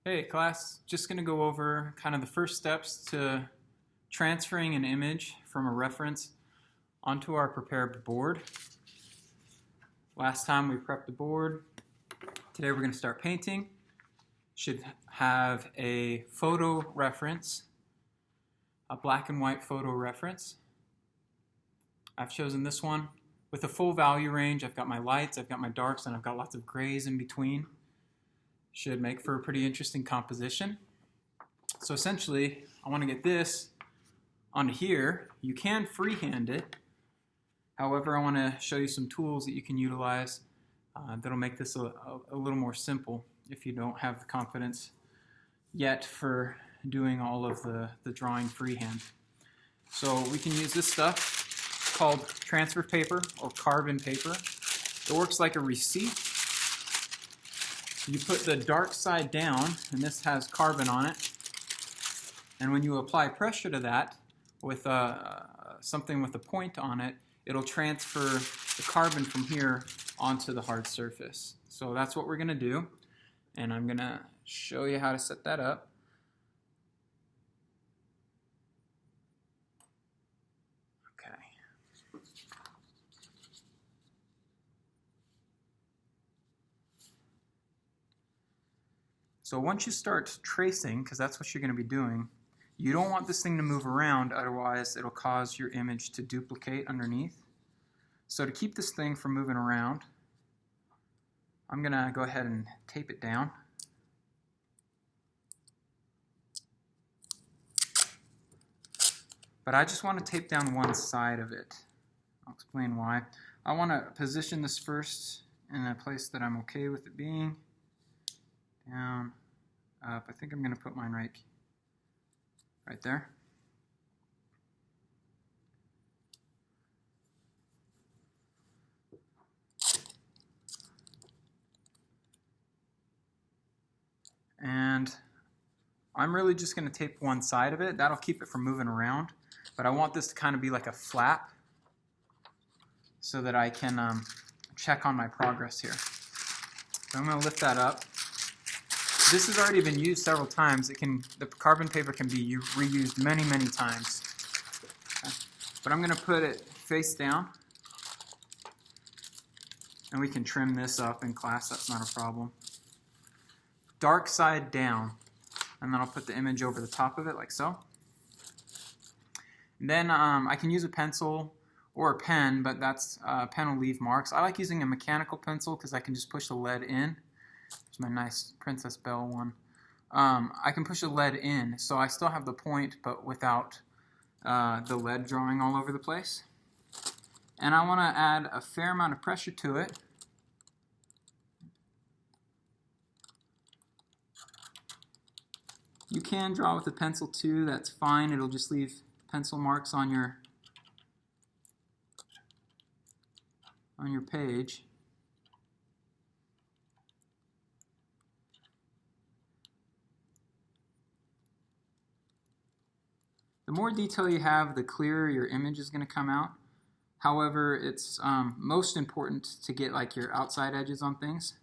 Hey class, just going to go over kind of the first steps to transferring an image from a reference onto our prepared board. Last time we prepped the board. Today we're going to start painting. Should have a photo reference, a black and white photo reference. I've chosen this one with a full value range. I've got my lights, I've got my darks, and I've got lots of grays in between. Should make for a pretty interesting composition. So essentially, I want to get this onto here. You can freehand it. However, I want to show you some tools that you can utilize that'll make this a little more simple if you don't have the confidence yet for doing all of the drawing freehand. So we can use this stuff called transfer paper or carbon paper. It works like a receipt. You put the dark side down, and this has carbon on it, and when you apply pressure to that with something with a point on it, it'll transfer the carbon from here onto the hard surface. So that's what we're going to do, and I'm going to show you how to set that up. Okay. So once you start tracing, because that's what you're going to be doing, you don't want this thing to move around, otherwise it'll cause your image to duplicate underneath. So to keep this thing from moving around, I'm going to go ahead and tape it down. But I just want to tape down one side of it. I'll explain why. I want to position this first in a place that I'm okay with it being. Down, up. I think I'm going to put mine right there. And I'm really just going to tape one side of it. That'll keep it from moving around. But I want this to kind of be like a flap so that I can check on my progress here. So I'm going to lift that up. This has already been used several times. The carbon paper can be reused many, many times. Okay. But I'm going to put it face down, and we can trim this up in class. That's not a problem. Dark side down, and then I'll put the image over the top of it like so. And then I can use a pencil or a pen, but a pen will leave marks. I like using a mechanical pencil because I can just push the lead in. It's my nice Princess Belle one. I can push the lead in, so I still have the point, but without the lead drawing all over the place. And I want to add a fair amount of pressure to it. You can draw with a pencil too, that's fine. It'll just leave pencil marks on your page. The more detail you have, the clearer your image is going to come out. However, it's most important to get like your outside edges on things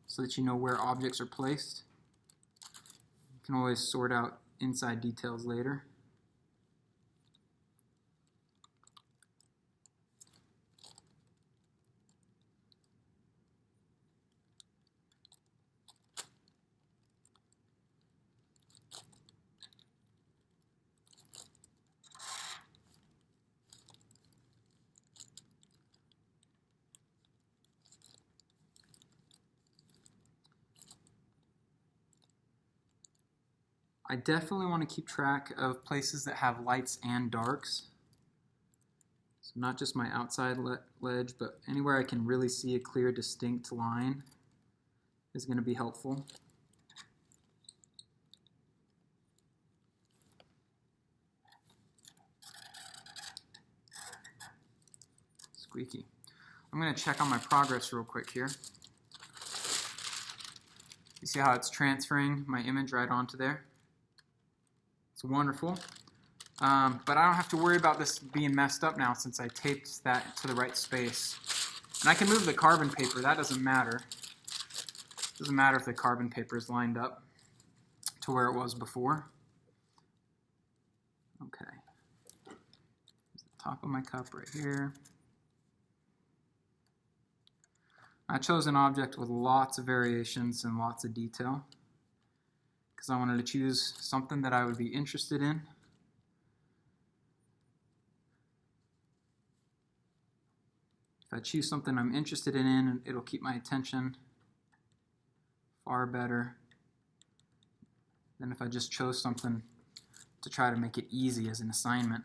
so that you know where objects are placed. You can always sort out inside details later. I definitely want to keep track of places that have lights and darks. So not just my outside ledge, but anywhere I can really see a clear, distinct line is going to be helpful. Squeaky. I'm going to check on my progress real quick here. You see how it's transferring my image right onto there? It's wonderful. But I don't have to worry about this being messed up now since I taped that to the right space. And I can move the carbon paper. That doesn't matter. It doesn't matter if the carbon paper is lined up. to where it was before. Okay. Here's the top of my cup right here. I chose an object with lots of variations and lots of detail because I wanted to choose something that I would be interested in. If I choose something I'm interested in, it'll keep my attention far better than if I just chose something to try to make it easy as an assignment.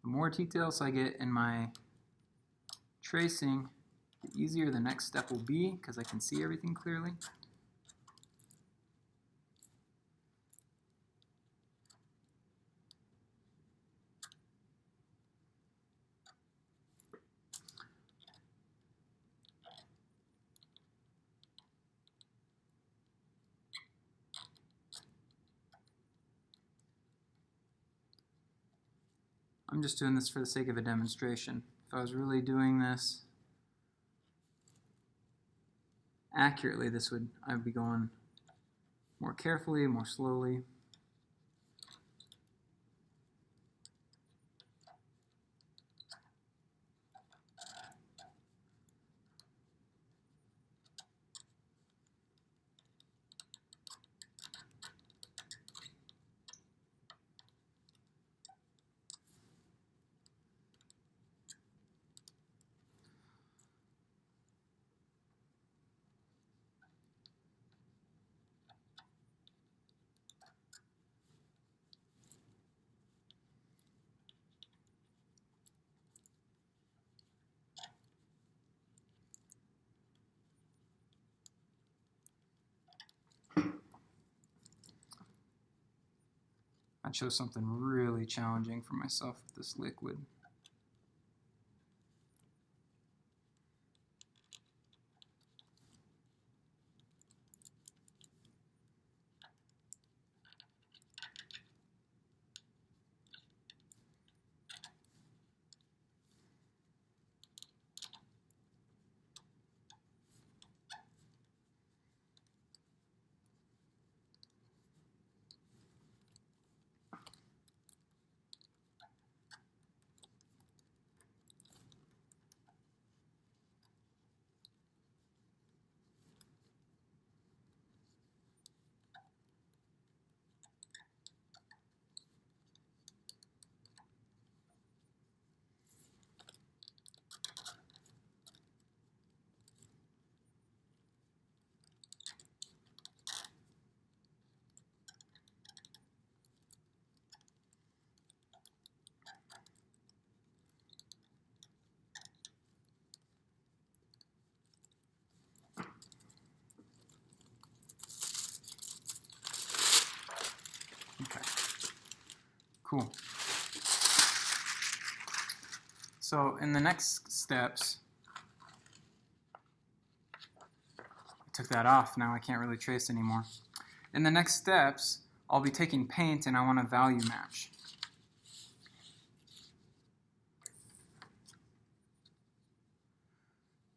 The more details I get in my tracing, the easier the next step will be because I can see everything clearly. I'm just doing this for the sake of a demonstration. If I was really doing this accurately, I'd be going more carefully, more slowly. I chose something really challenging for myself with this liquid. Okay, cool. So in the next steps, I took that off, now I can't really trace anymore. In the next steps, I'll be taking paint and I want to value match.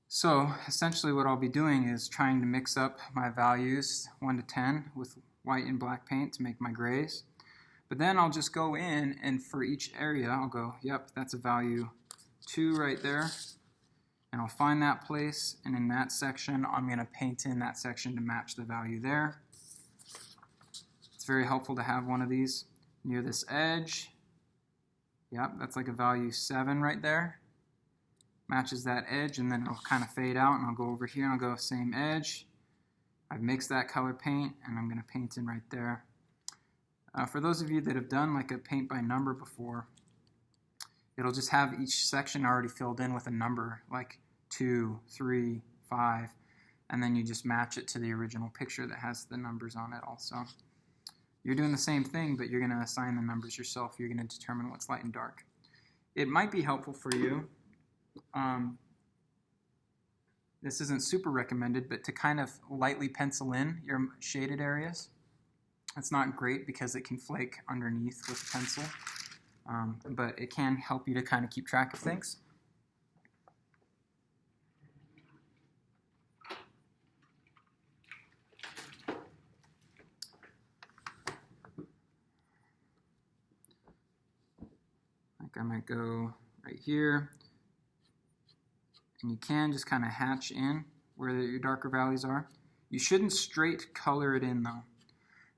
So essentially what I'll be doing is trying to mix up my values 1 to 10 with white and black paint to make my grays. But then I'll just go in and for each area I'll go, yep, that's a value 2 right there. And I'll find that place, and in that section I'm going to paint in that section to match the value there. It's very helpful to have one of these near this edge. Yep, that's like a value 7 right there. Matches that edge, and then it'll kind of fade out, and I'll go over here and I'll go same edge. I've mixed that color paint and I'm going to paint in right there. For those of you that have done like a paint by number before, it'll just have each section already filled in with a number, like 2, 3, 5, and then you just match it to the original picture that has the numbers on it also. You're doing the same thing, but you're going to assign the numbers yourself. You're going to determine what's light and dark. It might be helpful for you. This isn't super recommended, but to kind of lightly pencil in your shaded areas. It's not great because it can flake underneath with a pencil, but it can help you to kind of keep track of things. Like I might go right here. And you can just kind of hatch in where your darker values are. You shouldn't straight color it in though.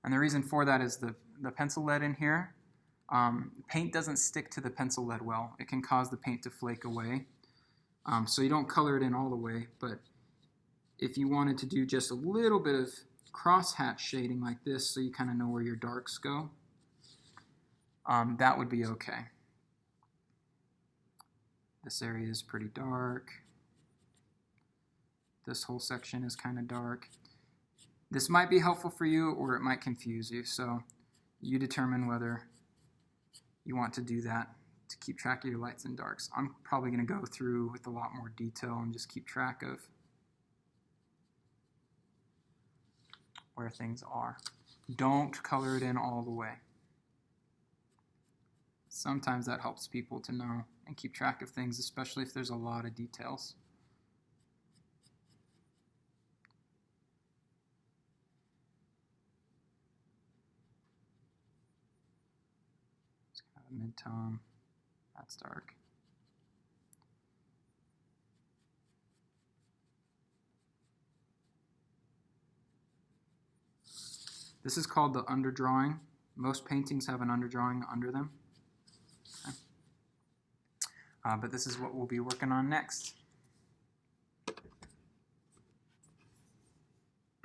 And the reason for that is the pencil lead in here. Paint doesn't stick to the pencil lead well. It can cause the paint to flake away. So you don't color it in all the way, but if you wanted to do just a little bit of cross-hatch shading like this so you kind of know where your darks go, that would be okay. This area is pretty dark. This whole section is kind of dark. This might be helpful for you or it might confuse you, so you determine whether you want to do that to keep track of your lights and darks. I'm probably going to go through with a lot more detail and just keep track of where things are. Don't color it in all the way. Sometimes that helps people to know and keep track of things, especially if there's a lot of details. It's kind of a mid-tone. That's dark. This is called the underdrawing. Most paintings have an underdrawing under them. Okay. But this is what we'll be working on next.